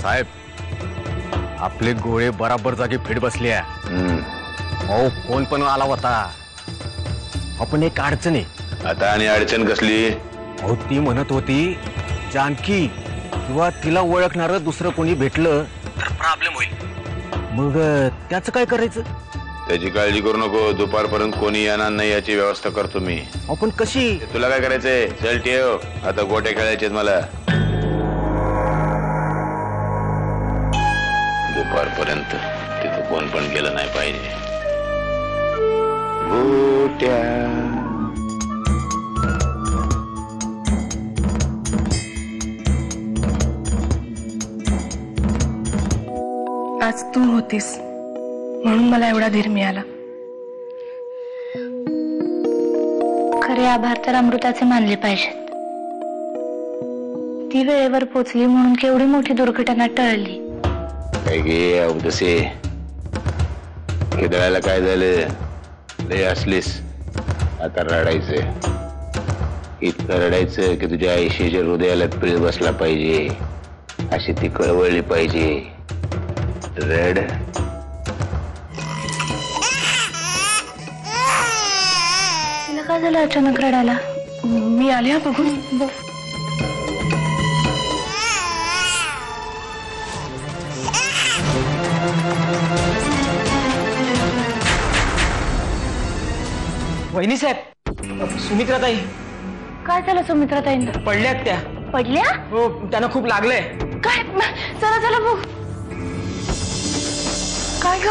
साहेब आपले गोळे बराबर जागी फिट बसले. अहो फोन पण आला होता. आपण एक अडचण आहे आता. आणि अडचण कसली? अहो ती म्हणत होती जानकी किंवा तिला ओळखणारं दुसरं कोणी भेटलं तर प्रॉब्लेम होईल. मग त्याचं काय करायचं? त्याची काळजी करू नको. दुपारपर्यंत कोणी येणार नाही याची व्यवस्था करतो मी. आपण कशी? तुला काय करायचंय? चल ठेव. आता गोट्या खेळायचे मला. दुपारपर्यंत तिथं कोण पण गेलं नाही पाहिजे. गोट्या आज तू होतीस म्हणून मला एवढा धीर मिळाला. खरे आभार तर अमृताचे मानले पाहिजेत. ती वेळेवर पोचली म्हणून केवढी मोठी दुर्घटना टळली. काय गे अवदसे, खिदळायला काय झालं? लय असलीस आता रडायचं. इतकं रडायचं की तुझ्या आयुष्याच्या हृदयाला पीळ बसला पाहिजे, अशी ती कळवळली पाहिजे. रड. तिला काय झालं अचानक रडायला? मी आले हा बघून. वहिनी साहेब, सुमित्राताई. काय झालं सुमित्राताईंना? पडल्यात त्या. पडल्या? हो, त्यांना खूप लागलंय. काय? चला चला बघ. काय ग?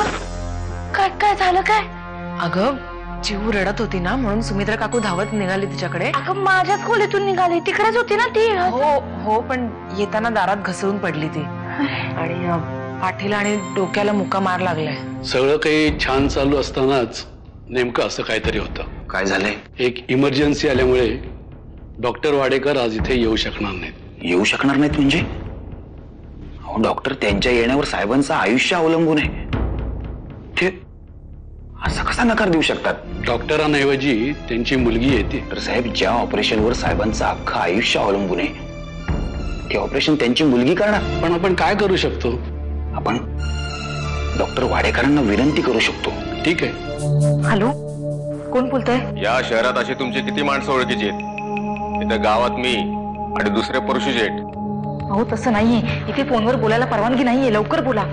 काय काय झालं काय? अगं जीव रडत होती ना म्हणून सुमित्रा काकू धावत निघाली तिच्याकडे. अगं माझ्याच खोलीतून निघाली. तिकडेच होती ना ती. हो हो, पण येताना दारात घसरून पडली ती आणि पाठीला आणि डोक्याला मुक्का मार लागलाय. सगळं काही छान चालू असतानाच नेमकं असं काहीतरी होतं. काय झालंय? एक इमर्जन्सी आल्यामुळे डॉक्टर वाडेकर आज इथे येऊ शकणार नाहीत. येऊ शकणार नाहीत म्हणजे? अहो डॉक्टर, त्यांच्या येण्यावर साहेबांचं आयुष्य अवलंबून आहे. ते असा कसा नकार देऊ शकतात? डॉक्टरांऐवजी त्यांची मुलगी येते. तर साहेब, ज्या ऑपरेशनवर साहेबांचं अख्खं आयुष्य अवलंबून आहे ते ऑपरेशन त्यांची मुलगी करणार. पण आपण काय करू शकतो? आपण डॉक्टर वाडेकरांना विनंती करू शकतो. ठीक आहे. हॅलो, कोण बोलतंय? या शहरात अशी तुमची किती माणसं ओळखीची आहेत? इथं गावात मी आणि दुसरे पुरुषच आहेत. अहो तसं नाहीये, इथे फोनवर बोलायला परवानगी नाहीये. लवकर बोला.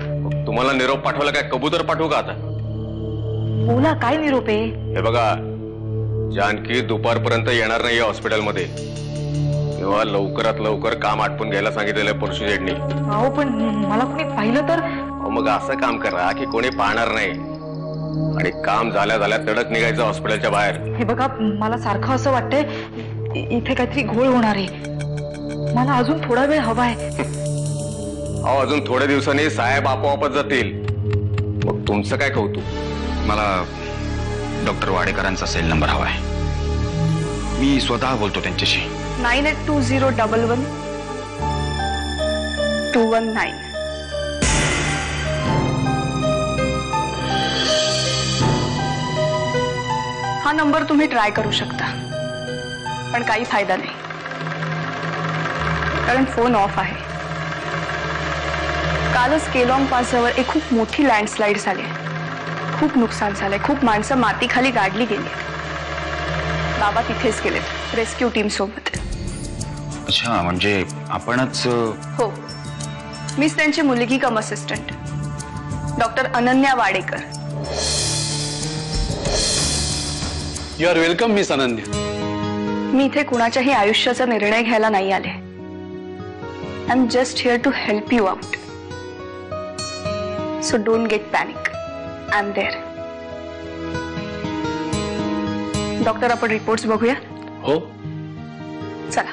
तुम्हाला निरोप पाठवायला काय कबूतर पाठवू का आता? बोला, काय निरोप आहे? हे बघा, जानकी दुपारपर्यंत येणार नाही हॉस्पिटलमध्ये. तेव्हा लवकरात लवकर काम आटपून घ्यायला सांगितलेलं पुरुष हेडनी. अहो पण मला कोणी पाहिलं तर? मग असं काम करा की कोणी पाहणार नाही आणि काम झाल्या झाल्या तडक निघायचं हॉस्पिटलच्या बाहेर. हे बघा, मला सारखं असं वाटतंय इथे काहीतरी घोळ होणार आहे. मला अजून थोडा वेळ हवा आहे. अहो अजून थोड्या दिवसांनी साहेब आपोआपच जातील. मग तुमचं काय कौतुक? मला डॉक्टर वाडेकरांचा सेल नंबर हवाय. मी स्वतः बोलतो त्यांच्याशी. 9820111219. हा नंबर तुम्ही ट्राय करू शकता, पण काही फायदा नाही कारण फोन ऑफ आहे. कालच केलॉंग पास जवळ एक खूप मोठी लँडस्लाइड झाली. खूप नुकसान झालंय. खूप माणसं मातीखाली गाडली गेली. बाबा तिथेच गेलेत रेस्क्यू टीम सोबत. अच्छा, म्हणजे आपणच? हो, मीच त्यांची मुलगी cum assistant doctor Ananya Wadekar. You are welcome miss Ananya. मी इथे कुणाच्याही आयुष्याचा निर्णय घ्यायला नाही आले. I am just here to help you out. So don't get panic. I am there. Doctor, आपण रिपोर्ट्स बघूया. हो, चला.